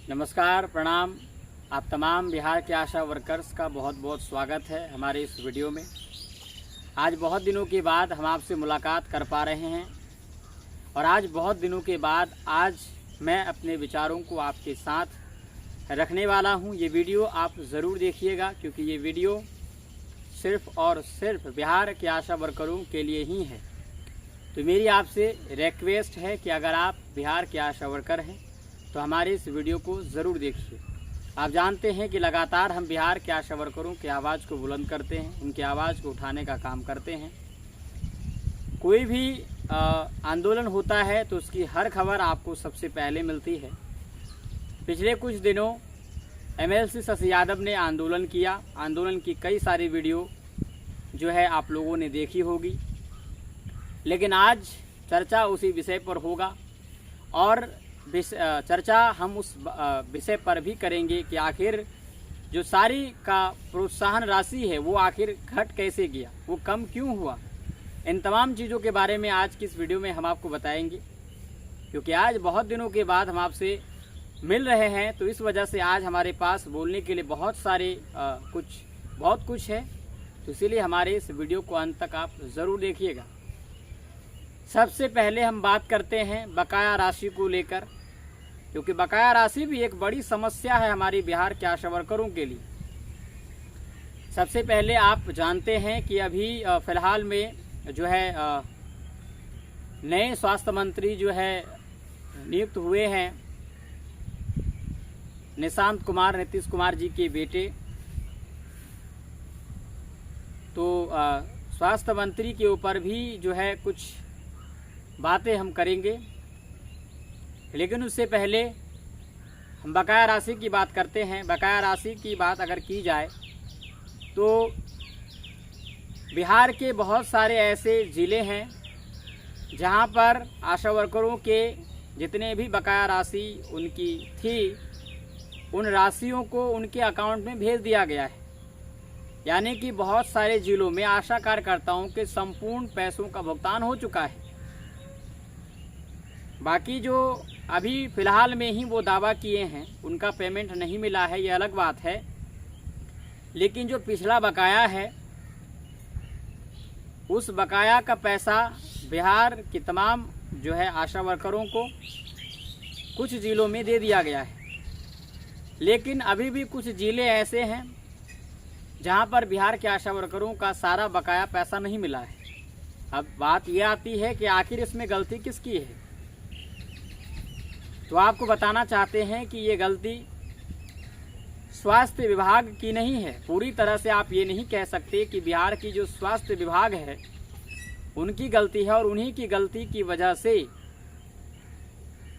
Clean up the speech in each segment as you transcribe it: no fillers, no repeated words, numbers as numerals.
नमस्कार, प्रणाम। आप तमाम बिहार के आशा वर्कर्स का बहुत बहुत स्वागत है हमारे इस वीडियो में। आज बहुत दिनों के बाद हम आपसे मुलाकात कर पा रहे हैं और आज बहुत दिनों के बाद आज मैं अपने विचारों को आपके साथ रखने वाला हूं। ये वीडियो आप ज़रूर देखिएगा क्योंकि ये वीडियो सिर्फ़ और सिर्फ बिहार के आशा वर्करों के लिए ही है। तो मेरी आपसे रिक्वेस्ट है कि अगर आप बिहार के आशा वर्कर हैं तो हमारे इस वीडियो को ज़रूर देखिए। आप जानते हैं कि लगातार हम बिहार के आशा वर्करों की आवाज़ को बुलंद करते हैं, उनकी आवाज़ को उठाने का काम करते हैं। कोई भी आंदोलन होता है तो उसकी हर खबर आपको सबसे पहले मिलती है। पिछले कुछ दिनों MLC शशि यादव ने आंदोलन किया। आंदोलन की कई सारी वीडियो जो है आप लोगों ने देखी होगी, लेकिन आज चर्चा उसी विषय पर होगा और चर्चा हम उस विषय पर भी करेंगे कि आखिर जो सारी का प्रोत्साहन राशि है वो आखिर घट कैसे गया, वो कम क्यों हुआ। इन तमाम चीज़ों के बारे में आज की इस वीडियो में हम आपको बताएंगे, क्योंकि आज बहुत दिनों के बाद हम आपसे मिल रहे हैं। तो इस वजह से आज हमारे पास बोलने के लिए बहुत कुछ है। तो इसीलिए हमारे इस वीडियो को अंत तक आप ज़रूर देखिएगा। सबसे पहले हम बात करते हैं बकाया राशि को लेकर, क्योंकि बकाया राशि भी एक बड़ी समस्या है हमारी बिहार के आशा वर्करों के लिए। सबसे पहले आप जानते हैं कि अभी फ़िलहाल में जो है नए स्वास्थ्य मंत्री जो है नियुक्त हुए हैं, निशांत कुमार, नीतीश कुमार जी के बेटे। तो स्वास्थ्य मंत्री के ऊपर भी जो है कुछ बातें हम करेंगे, लेकिन उससे पहले हम बकाया राशि की बात करते हैं। बकाया राशि की बात अगर की जाए तो बिहार के बहुत सारे ऐसे ज़िले हैं जहां पर आशा वर्करों के जितने भी बकाया राशि उनकी थी, उन राशियों को उनके अकाउंट में भेज दिया गया है। यानी कि बहुत सारे ज़िलों में आशा कार्यकर्ताओं के संपूर्ण पैसों का भुगतान हो चुका है। बाकी जो अभी फ़िलहाल में ही वो दावा किए हैं उनका पेमेंट नहीं मिला है, ये अलग बात है। लेकिन जो पिछला बकाया है उस बकाया का पैसा बिहार के तमाम जो है आशा वर्करों को कुछ ज़िलों में दे दिया गया है। लेकिन अभी भी कुछ ज़िले ऐसे हैं जहां पर बिहार के आशा वर्करों का सारा बकाया पैसा नहीं मिला है। अब बात यह आती है कि आखिर इसमें गलती किसकी है। तो आपको बताना चाहते हैं कि ये गलती स्वास्थ्य विभाग की नहीं है। पूरी तरह से आप ये नहीं कह सकते कि बिहार की जो स्वास्थ्य विभाग है उनकी गलती है और उन्हीं की गलती की वजह से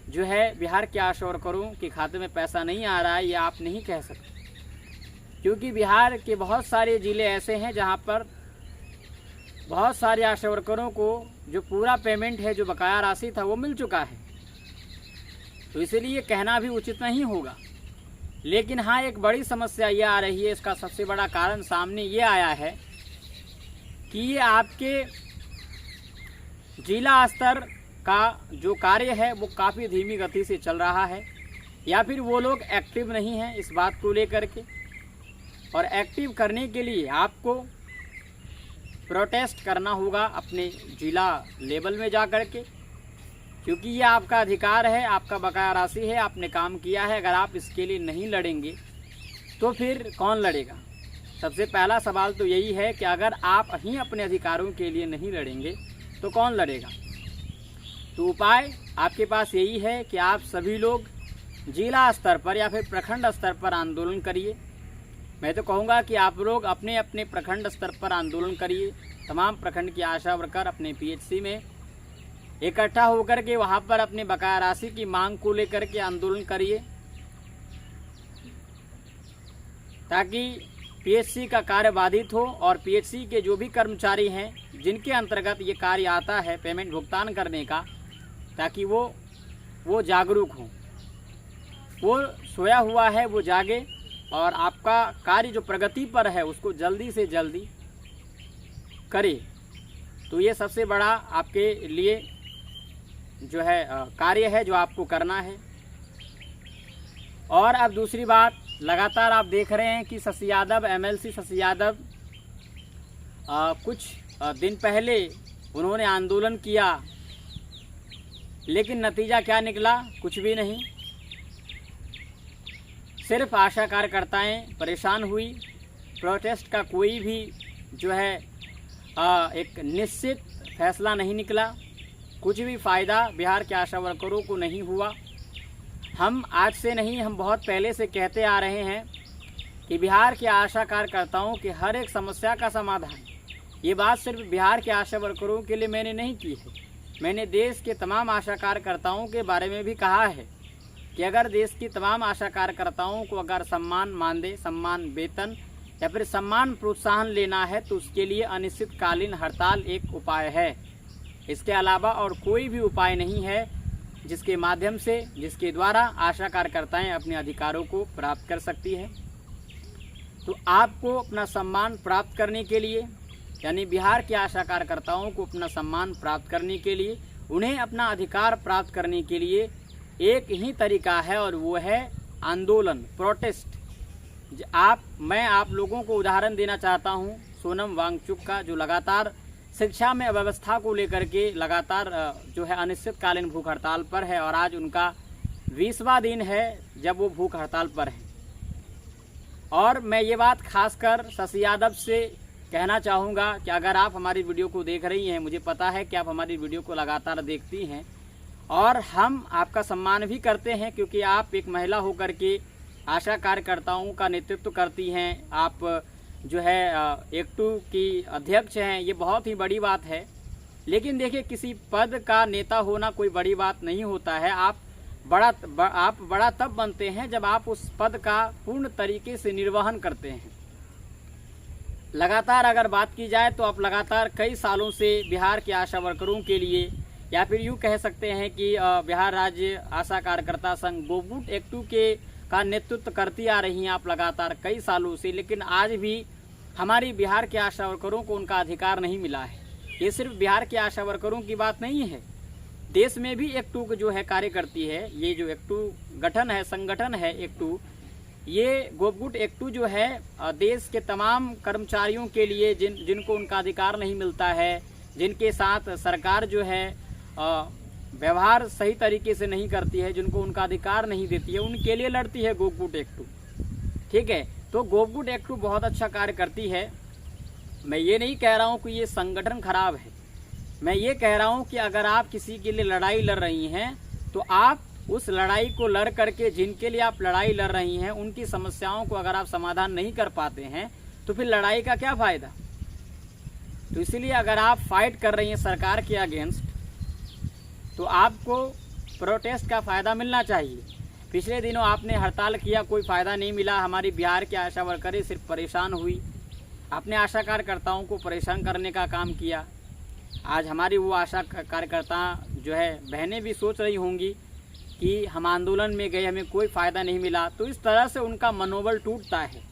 जो है बिहार के आशा वर्करों के खाते में पैसा नहीं आ रहा है, ये आप नहीं कह सकते। क्योंकि बिहार के बहुत सारे ज़िले ऐसे हैं जहां पर बहुत सारे आशा वर्करों को जो पूरा पेमेंट है, जो बकाया राशि था, वो मिल चुका है। तो इसलिए कहना भी उचित नहीं होगा। लेकिन हाँ, एक बड़ी समस्या ये आ रही है। इसका सबसे बड़ा कारण सामने ये आया है कि ये आपके जिला स्तर का जो कार्य है वो काफ़ी धीमी गति से चल रहा है, या फिर वो लोग एक्टिव नहीं हैं इस बात को लेकर के। और एक्टिव करने के लिए आपको प्रोटेस्ट करना होगा अपने जिला लेवल में जा कर के, क्योंकि ये आपका अधिकार है, आपका बकाया राशि है, आपने काम किया है। अगर आप इसके लिए नहीं लड़ेंगे तो फिर कौन लड़ेगा। सबसे पहला सवाल तो यही है कि अगर आप ही अपने अधिकारों के लिए नहीं लड़ेंगे तो कौन लड़ेगा। तो उपाय आपके पास यही है कि आप सभी लोग जिला स्तर पर या फिर प्रखंड स्तर पर आंदोलन करिए। मैं तो कहूँगा कि आप लोग अपने अपने प्रखंड स्तर पर आंदोलन करिए। तमाम प्रखंड की आशा वर्कर अपने PHC में इकट्ठा होकर के वहाँ पर अपने बकाया राशि की मांग को लेकर के आंदोलन करिए, ताकि PHC का कार्य बाधित हो और PHC के जो भी कर्मचारी हैं जिनके अंतर्गत ये कार्य आता है पेमेंट भुगतान करने का, ताकि वो जागरूक हों। वो सोया हुआ है वो जागे और आपका कार्य जो प्रगति पर है उसको जल्दी से जल्दी करे। तो ये सबसे बड़ा आपके लिए जो है कार्य है जो आपको करना है। और अब दूसरी बात, लगातार आप देख रहे हैं कि शशि यादव, MLC शशि यादव कुछ दिन पहले उन्होंने आंदोलन किया, लेकिन नतीजा क्या निकला? कुछ भी नहीं। सिर्फ आशा कार्यकर्ताएं परेशान हुई। प्रोटेस्ट का कोई भी जो है एक निश्चित फैसला नहीं निकला। कुछ भी फ़ायदा बिहार के आशा वर्करों को नहीं हुआ। हम आज से नहीं, हम बहुत पहले से कहते आ रहे हैं कि बिहार के आशा कार्यकर्ताओं की हर एक समस्या का समाधान, ये बात सिर्फ बिहार के आशा वर्करों के लिए मैंने नहीं की है, मैंने देश के तमाम आशा कार्यकर्ताओं के बारे में भी कहा है कि अगर देश की तमाम आशा कार्यकर्ताओं को अगर सम्मान मानदेय, सम्मान वेतन या फिर सम्मान प्रोत्साहन लेना है तो उसके लिए अनिश्चितकालीन हड़ताल एक उपाय है। इसके अलावा और कोई भी उपाय नहीं है जिसके माध्यम से, जिसके द्वारा आशा कार्यकर्ताएं अपने अधिकारों को प्राप्त कर सकती है। तो आपको अपना सम्मान प्राप्त करने के लिए, यानी बिहार के आशा कार्यकर्ताओं को अपना सम्मान प्राप्त करने के लिए, उन्हें अपना अधिकार प्राप्त करने के लिए एक ही तरीका है और वो है आंदोलन, प्रोटेस्ट। मैं आप लोगों को उदाहरण देना चाहता हूँ सोनम वांगचुक का, जो लगातार शिक्षा में अव्यवस्था को लेकर के लगातार जो है अनिश्चितकालीन भूख हड़ताल पर है और आज उनका 20वां दिन है जब वो भूख हड़ताल पर है। और मैं ये बात खासकर शशि यादव से कहना चाहूँगा कि अगर आप हमारी वीडियो को देख रही हैं, मुझे पता है कि आप हमारी वीडियो को लगातार देखती हैं और हम आपका सम्मान भी करते हैं, क्योंकि आप एक महिला होकर के आशा कार्यकर्ताओं का नेतृत्व करती हैं। आप जो है एक्टू की अध्यक्ष हैं, ये बहुत ही बड़ी बात है। लेकिन देखिए, किसी पद का नेता होना कोई बड़ी बात नहीं होता है। आप बड़ा तब बनते हैं जब आप उस पद का पूर्ण तरीके से निर्वहन करते हैं। लगातार अगर बात की जाए तो आप लगातार कई सालों से बिहार के आशा वर्करों के लिए, या फिर यूँ कह सकते हैं कि बिहार राज्य आशा कार्यकर्ता संघ गोबूट एक्टू के का नेतृत्व करती आ रही हैं आप लगातार कई सालों से। लेकिन आज भी हमारी बिहार के आशा वर्करों को उनका अधिकार नहीं मिला है। ये सिर्फ बिहार के आशा वर्करों की बात नहीं है, देश में भी एक्टू जो है कार्य करती है। ये जो एक्टू गठन है, संगठन है एक्टू, ये गोबूट एक्टू जो है देश के तमाम कर्मचारियों के लिए जिनको उनका अधिकार नहीं मिलता है, जिनके साथ सरकार जो है व्यवहार सही तरीके से नहीं करती है, जिनको उनका अधिकार नहीं देती है, उनके लिए लड़ती है गोबूट एक्टू। ठीक है, तो गोबूट एक्टू बहुत अच्छा कार्य करती है। मैं ये नहीं कह रहा हूँ कि ये संगठन खराब है, मैं ये कह रहा हूँ कि अगर आप किसी के लिए लड़ाई लड़ रही हैं तो आप उस लड़ाई को लड़ करके, जिनके लिए आप लड़ाई लड़ रही हैं, उनकी समस्याओं को अगर आप समाधान नहीं कर पाते हैं तो फिर लड़ाई का क्या फ़ायदा। तो इसलिए अगर आप फाइट कर रही हैं सरकार के अगेंस्ट तो आपको प्रोटेस्ट का फ़ायदा मिलना चाहिए। पिछले दिनों आपने हड़ताल किया, कोई फ़ायदा नहीं मिला। हमारी बिहार के आशा वर्करें सिर्फ परेशान हुई। आपने आशा कार्यकर्ताओं को परेशान करने का काम किया। आज हमारी वो आशा कार्यकर्ता जो है बहनें भी सोच रही होंगी कि हम आंदोलन में गए, हमें कोई फ़ायदा नहीं मिला। तो इस तरह से उनका मनोबल टूटता है।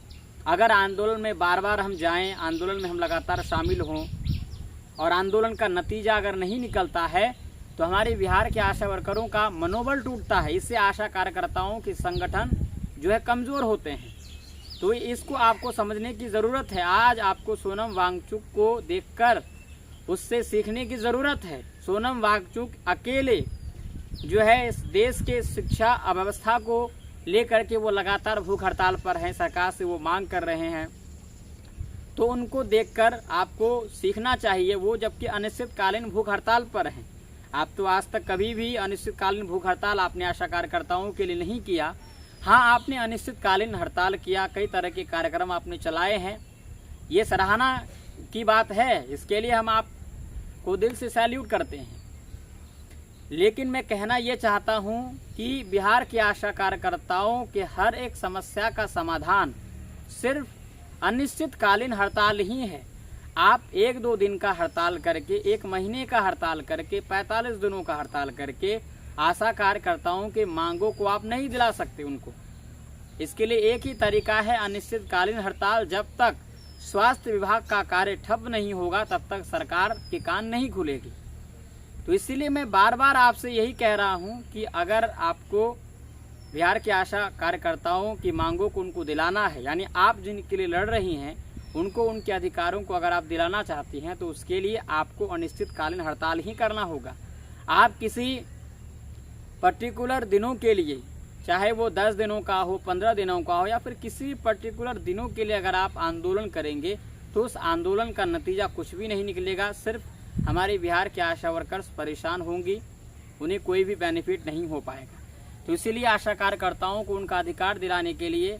अगर आंदोलन में बार बार हम जाएं, आंदोलन में हम लगातार शामिल हों और आंदोलन का नतीजा अगर नहीं निकलता है तो हमारे बिहार के आशा वर्करों का मनोबल टूटता है। इससे आशा कार्यकर्ताओं के संगठन जो है कमज़ोर होते हैं। तो इसको आपको समझने की ज़रूरत है। आज आपको सोनम वांगचुक को देखकर उससे सीखने की ज़रूरत है। सोनम वांगचुक अकेले जो है इस देश के शिक्षा अव्यवस्था को लेकर के वो लगातार भूख हड़ताल पर हैं, सरकार से वो मांग कर रहे हैं। तो उनको देखकर आपको सीखना चाहिए, वो जबकि अनिश्चितकालीन भूख हड़ताल पर हैं। आप तो आज तक कभी भी अनिश्चितकालीन भूख हड़ताल आपने आशा कार्यकर्ताओं के लिए नहीं किया। हाँ, आपने अनिश्चितकालीन हड़ताल किया, कई तरह के कार्यक्रम आपने चलाए हैं, ये सराहना की बात है, इसके लिए हम आपको दिल से सैल्यूट करते हैं। लेकिन मैं कहना ये चाहता हूँ कि बिहार के आशा कार्यकर्ताओं के हर एक समस्या का समाधान सिर्फ अनिश्चितकालीन हड़ताल ही है। आप 1-2 दिन का हड़ताल करके, 1 महीने का हड़ताल करके, 45 दिनों का हड़ताल करके आशा कार्यकर्ताओं के मांगों को आप नहीं दिला सकते उनको। इसके लिए एक ही तरीका है, अनिश्चितकालीन हड़ताल। जब तक स्वास्थ्य विभाग का कार्य ठप नहीं होगा तब तक सरकार के कान नहीं खुलेगी। तो इसीलिए मैं बार बार आपसे यही कह रहा हूं कि अगर आपको बिहार के आशा कार्यकर्ताओं की मांगों को उनको दिलाना है, यानी आप जिनके लिए लड़ रही हैं उनको उनके अधिकारों को अगर आप दिलाना चाहती हैं तो उसके लिए आपको अनिश्चितकालीन हड़ताल ही करना होगा। आप किसी पर्टिकुलर दिनों के लिए, चाहे वो 10 दिनों का हो, 15 दिनों का हो, या फिर किसी पर्टिकुलर दिनों के लिए अगर आप आंदोलन करेंगे तो उस आंदोलन का नतीजा कुछ भी नहीं निकलेगा। सिर्फ हमारे बिहार के आशा वर्कर्स परेशान होंगी, उन्हें कोई भी बेनिफिट नहीं हो पाएगा। तो इसीलिए आशा कार्यकर्ताओं को उनका अधिकार दिलाने के लिए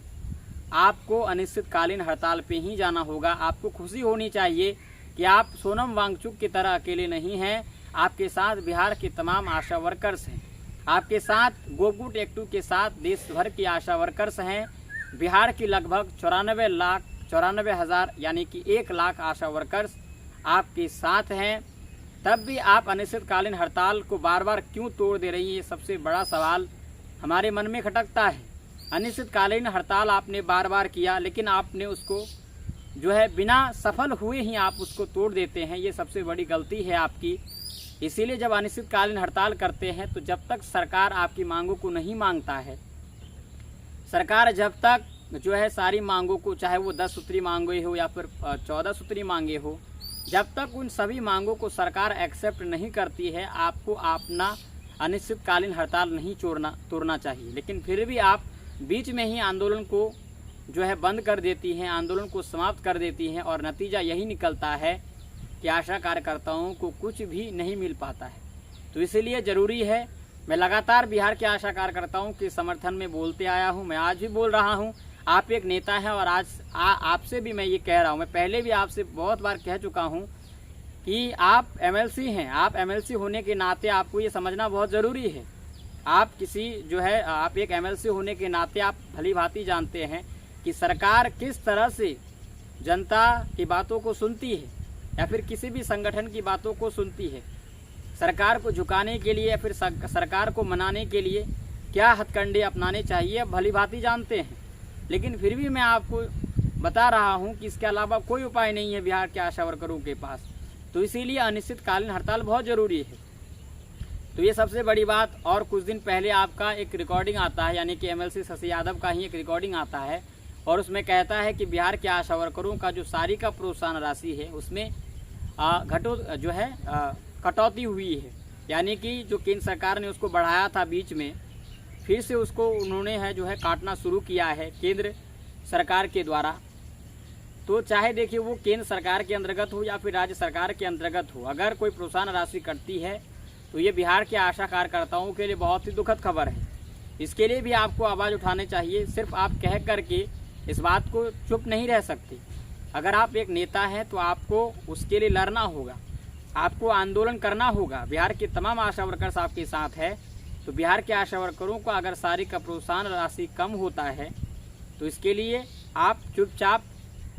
आपको अनिश्चितकालीन हड़ताल पे ही जाना होगा। आपको खुशी होनी चाहिए कि आप सोनम वांगचुक की तरह अकेले नहीं हैं, आपके साथ बिहार के तमाम आशा वर्कर्स हैं, आपके साथ गोकुट एक्टू के साथ देश भर की आशा वर्कर्स हैं। बिहार की लगभग 94,94,000 यानी कि 1 लाख आशा वर्कर्स आपके साथ हैं। तब भी आप अनिश्चितकालीन हड़ताल को बार बार क्यों तोड़ दे रही हैं, ये सबसे बड़ा सवाल हमारे मन में खटकता है। अनिश्चितकालीन हड़ताल आपने बार बार किया, लेकिन आपने उसको जो है बिना सफल हुए ही आप उसको तोड़ देते हैं, ये सबसे बड़ी गलती है आपकी। इसीलिए जब अनिश्चितकालीन हड़ताल करते हैं तो जब तक सरकार आपकी मांगों को नहीं मांगता है, सरकार जब तक जो है सारी मांगों को, चाहे वो 10 सूत्री मांगे हो या फिर 14 सूत्री मांगे हो, जब तक उन सभी मांगों को सरकार एक्सेप्ट नहीं करती है, आपको अपना अनिश्चितकालीन हड़ताल नहीं तोड़ना चाहिए। लेकिन फिर भी आप बीच में ही आंदोलन को जो है बंद कर देती हैं, आंदोलन को समाप्त कर देती हैं, और नतीजा यही निकलता है कि आशा कार्यकर्ताओं को कुछ भी नहीं मिल पाता है। तो इसीलिए ज़रूरी है, मैं लगातार बिहार के आशा कार्यकर्ताओं के समर्थन में बोलते आया हूं, मैं आज भी बोल रहा हूं। आप एक नेता हैं और आज आपसे भी मैं ये कह रहा हूं, मैं पहले भी आपसे बहुत बार कह चुका हूं कि आप एमएलसी हैं। आप एमएलसी होने के नाते आपको ये समझना बहुत ज़रूरी है। आप किसी जो है आप एक एमएलसी होने के नाते आप भली भांति जानते हैं कि सरकार किस तरह से जनता की बातों को सुनती है या फिर किसी भी संगठन की बातों को सुनती है। सरकार को झुकाने के लिए या फिर सरकार को मनाने के लिए क्या हथकंडे अपनाने चाहिए भली भांति जानते हैं। लेकिन फिर भी मैं आपको बता रहा हूं कि इसके अलावा कोई उपाय नहीं है बिहार के आशा वर्करों के पास। तो इसीलिए अनिश्चितकालीन हड़ताल बहुत ज़रूरी है। तो ये सबसे बड़ी बात। और कुछ दिन पहले आपका एक रिकॉर्डिंग आता है, यानी कि एमएलसी शशि यादव का ही एक रिकॉर्डिंग आता है, और उसमें कहता है कि बिहार के आशा वर्करों का जो सारी का प्रोत्साहन राशि है उसमें कटौती हुई है। यानी कि जो केंद्र सरकार ने उसको बढ़ाया था बीच में, फिर से उसको उन्होंने काटना शुरू किया है केंद्र सरकार के द्वारा। तो चाहे देखिए वो केंद्र सरकार के अंतर्गत हो या फिर राज्य सरकार के अंतर्गत हो, अगर कोई प्रोत्साहन राशि कटती है तो ये बिहार के आशा कार्यकर्ताओं के लिए बहुत ही दुखद खबर है। इसके लिए भी आपको आवाज़ उठानी चाहिए। सिर्फ आप कह करके इस बात को चुप नहीं रह सकते। अगर आप एक नेता हैं तो आपको उसके लिए लड़ना होगा, आपको आंदोलन करना होगा। बिहार के तमाम आशा वर्कर्स आपके साथ है। तो बिहार के आशा वर्करों को अगर सारी का प्रोत्साहन राशि कम होता है तो इसके लिए आप चुपचाप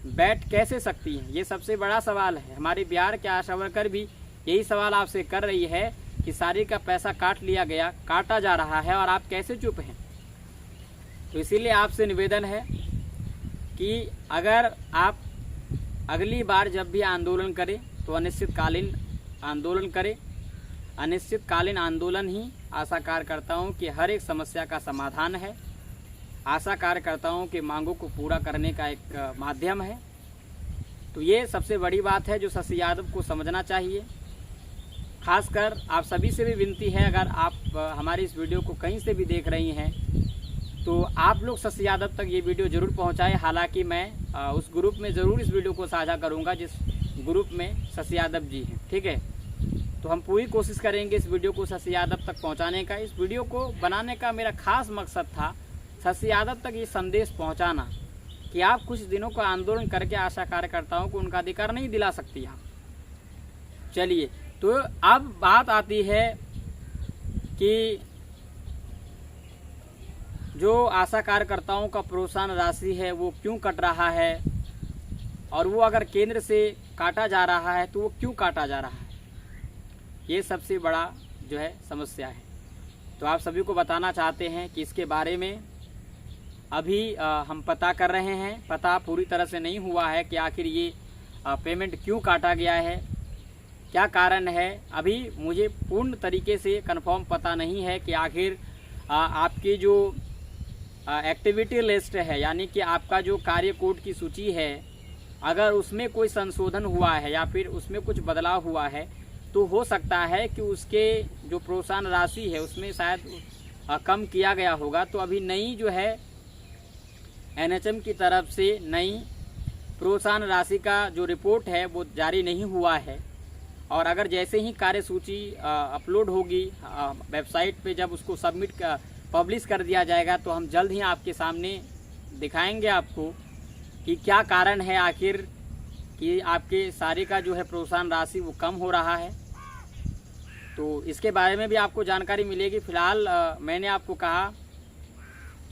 बैठ कैसे सकती हैं, ये सबसे बड़ा सवाल है। हमारे बिहार के आशा वर्कर भी यही सवाल आपसे कर रही है कि सारी का पैसा काटा जा रहा है और आप कैसे चुप हैं। तो इसीलिए आपसे निवेदन है कि अगर आप अगली बार जब भी आंदोलन करें तो अनिश्चितकालीन आंदोलन करें। अनिश्चितकालीन आंदोलन ही आशा कार्यकर्ताओं की हर एक समस्या का समाधान है, आशा कार्यकर्ताओं के मांगों को पूरा करने का एक माध्यम है। तो ये सबसे बड़ी बात है जो शशि यादव को समझना चाहिए। खासकर आप सभी से भी विनती है, अगर आप हमारी इस वीडियो को कहीं से भी देख रही हैं तो आप लोग शशि यादव तक ये वीडियो ज़रूर पहुंचाएं। हालांकि मैं उस ग्रुप में ज़रूर इस वीडियो को साझा करूंगा जिस ग्रुप में शशि यादव जी हैं, ठीक है। तो हम पूरी कोशिश करेंगे इस वीडियो को शशि यादव तक पहुंचाने का। इस वीडियो को बनाने का मेरा खास मकसद था शशि यादव तक ये संदेश पहुंचाना कि आप कुछ दिनों का आंदोलन करके आशा कार्यकर्ताओं को उनका अधिकार नहीं दिला सकती आप। चलिए, तो अब बात आती है कि जो आशा कार्यकर्ताओं का प्रोत्साहन राशि है वो क्यों कट रहा है, और वो अगर केंद्र से काटा जा रहा है तो वो क्यों काटा जा रहा है, ये सबसे बड़ा समस्या है। तो आप सभी को बताना चाहते हैं कि इसके बारे में अभी हम पता कर रहे हैं। पता पूरी तरह से नहीं हुआ है कि आखिर ये पेमेंट क्यों काटा गया है, क्या कारण है। अभी मुझे पूर्ण तरीके से कंफर्म पता नहीं है कि आखिर आपकी जो एक्टिविटी लिस्ट है, यानी कि आपका जो कार्य कोड की सूची है, अगर उसमें कोई संशोधन हुआ है या फिर उसमें कुछ बदलाव हुआ है तो हो सकता है कि उसके जो प्रोत्साहन राशि है उसमें शायद कम किया गया होगा। तो अभी नई जो है NHM की तरफ से नई प्रोत्साहन राशि का जो रिपोर्ट है वो जारी नहीं हुआ है। और अगर जैसे ही कार्य सूची अपलोड होगी वेबसाइट पे, जब उसको पब्लिश कर दिया जाएगा तो हम जल्द ही आपके सामने दिखाएंगे आपको कि क्या कारण है आखिर कि आपके सारे का जो है प्रोत्साहन राशि वो कम हो रहा है। तो इसके बारे में भी आपको जानकारी मिलेगी। फिलहाल मैंने आपको कहा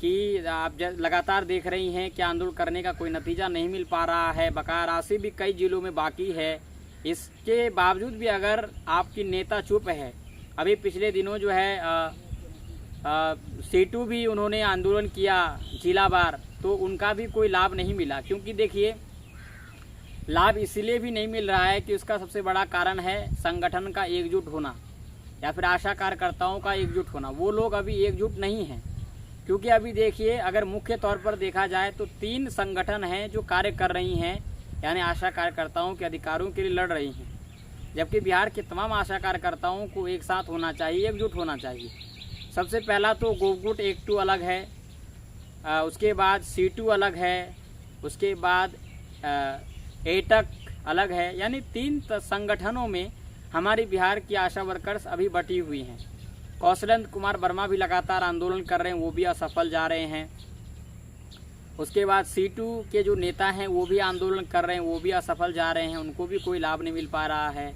कि आप लगातार देख रही हैं कि आंदोलन करने का कोई नतीजा नहीं मिल पा रहा है, बकाया राशि भी कई जिलों में बाकी है। इसके बावजूद भी अगर आपकी नेता चुप है, अभी पिछले दिनों जो है सेटू भी उन्होंने आंदोलन किया जिलावार, तो उनका भी कोई लाभ नहीं मिला। क्योंकि देखिए लाभ इसलिए भी नहीं मिल रहा है कि उसका सबसे बड़ा कारण है संगठन का एकजुट होना या फिर आशा कार्यकर्ताओं का एकजुट होना। वो लोग अभी एकजुट नहीं हैं, क्योंकि अभी देखिए अगर मुख्य तौर पर देखा जाए तो 3 संगठन हैं जो कार्य कर रही हैं, यानी आशा कार्यकर्ताओं के अधिकारों के लिए लड़ रही हैं। जबकि बिहार के तमाम आशा कार्यकर्ताओं को एक साथ होना चाहिए, एकजुट होना चाहिए। सबसे पहला तो गोगुट एक-2 अलग है, उसके बाद C2 अलग है, उसके बाद एटक अलग है, यानी 3 संगठनों में हमारी बिहार की आशा वर्कर्स अभी बटी हुई हैं। कौशलेंद्र कुमार वर्मा भी लगातार आंदोलन कर रहे हैं, वो भी असफल जा रहे हैं। उसके बाद C2 के जो नेता हैं वो भी आंदोलन कर रहे हैं, वो भी असफल जा रहे हैं, उनको भी कोई लाभ नहीं मिल पा रहा है।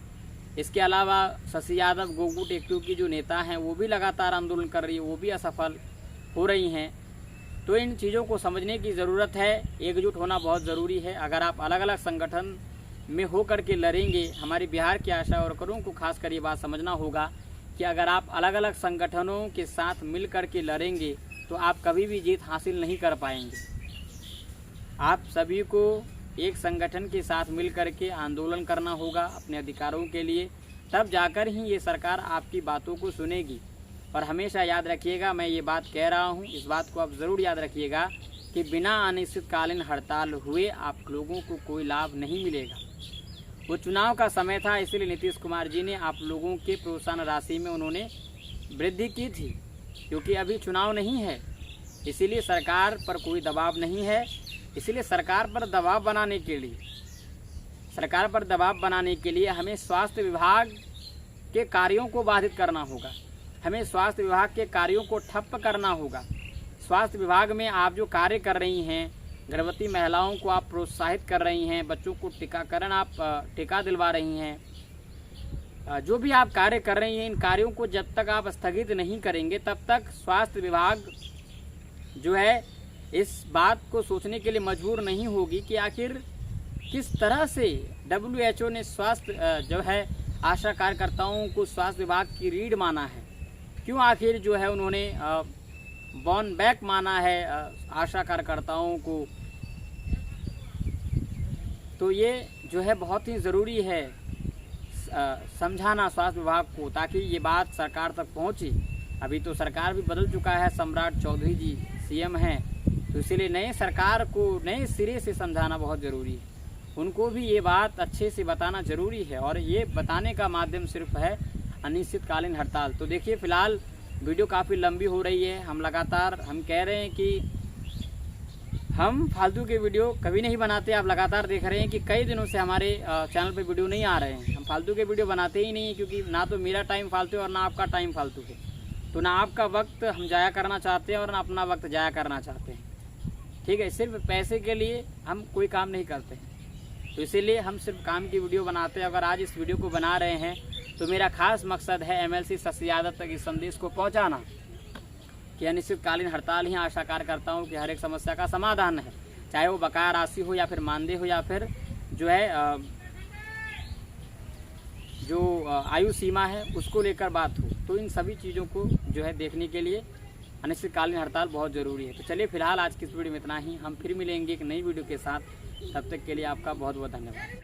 इसके अलावा शशि यादव गोगुट एक-2 की जो नेता हैं वो भी लगातार आंदोलन कर रही है, वो भी असफल हो रही हैं। तो इन चीज़ों को समझने की ज़रूरत है, एकजुट होना बहुत ज़रूरी है। अगर आप अलग अलग संगठन में हो कर के लड़ेंगे, हमारी बिहार के आशा वर्करों को खासकर ये बात समझना होगा कि अगर आप अलग अलग संगठनों के साथ मिल कर के लड़ेंगे तो आप कभी भी जीत हासिल नहीं कर पाएंगे। आप सभी को एक संगठन के साथ मिल कर के आंदोलन करना होगा अपने अधिकारों के लिए, तब जाकर ही ये सरकार आपकी बातों को सुनेगी। और हमेशा याद रखिएगा, मैं ये बात कह रहा हूँ, इस बात को आप ज़रूर याद रखिएगा कि बिना अनिश्चितकालीन हड़ताल हुए आप लोगों को कोई लाभ नहीं मिलेगा। वो चुनाव का समय था, इसलिए नीतीश कुमार जी ने आप लोगों के प्रोत्साहन राशि में उन्होंने वृद्धि की थी, क्योंकि अभी चुनाव नहीं है, इसीलिए सरकार पर कोई दबाव नहीं है। इसलिए सरकार पर दबाव बनाने के लिए हमें स्वास्थ्य विभाग के कार्यों को बाधित करना होगा, हमें स्वास्थ्य विभाग के कार्यों को ठप्प करना होगा। स्वास्थ्य विभाग में आप जो कार्य कर रही हैं, गर्भवती महिलाओं को आप प्रोत्साहित कर रही हैं, बच्चों को टीकाकरण आप टीका दिलवा रही हैं, जो भी आप कार्य कर रही हैं, इन कार्यों को जब तक आप स्थगित नहीं करेंगे तब तक स्वास्थ्य विभाग जो है इस बात को सोचने के लिए मजबूर नहीं होगी कि आखिर किस तरह से WHO ने स्वास्थ्य जो है आशा कार्यकर्ताओं को स्वास्थ्य विभाग की रीढ़ माना है, क्यों आखिर जो है उन्होंने बॉर्न बैक माना है आशा कार्यकर्ताओं को। तो ये जो है बहुत ही ज़रूरी है समझाना स्वास्थ्य विभाग को, ताकि ये बात सरकार तक पहुँचे। अभी तो सरकार भी बदल चुका है, सम्राट चौधरी जी CM हैं, तो इसीलिए नए सरकार को नए सिरे से समझाना बहुत ज़रूरी है। उनको भी ये बात अच्छे से बताना ज़रूरी है, और ये बताने का माध्यम सिर्फ है अनिश्चितकालीन हड़ताल। तो देखिए फ़िलहाल वीडियो काफ़ी लंबी हो रही है, हम कह रहे हैं कि हम फालतू के वीडियो कभी नहीं बनाते। आप लगातार देख रहे हैं कि कई दिनों से हमारे चैनल पे वीडियो नहीं आ रहे हैं। हम फालतू के वीडियो बनाते ही नहीं हैं, क्योंकि ना तो मेरा टाइम फालतू है और ना आपका टाइम फालतू है। तो ना आपका वक्त हम जाया करना चाहते हैं और ना अपना वक्त जाया करना चाहते हैं, ठीक है। सिर्फ पैसे के लिए हम कोई काम नहीं करते हैं, तो इसीलिए हम सिर्फ काम की वीडियो बनाते हैं। अगर आज इस वीडियो को बना रहे हैं तो मेरा खास मकसद है MLC शशि यादव तक इस संदेश को पहुंचाना कि अनिश्चितकालीन हड़ताल ही आशा कार्यकर्ताओं की हर एक समस्या का समाधान है, चाहे वो बकाया राशि हो या फिर मानदेय हो या फिर जो है जो आयु सीमा है उसको लेकर बात हो। तो इन सभी चीज़ों को जो है देखने के लिए अनिश्चितकालीन हड़ताल बहुत ज़रूरी है। तो चलिए फिलहाल आज की इस वीडियो में इतना ही, हम फिर मिलेंगे एक नई वीडियो के साथ। तब तक के लिए आपका बहुत बहुत धन्यवाद।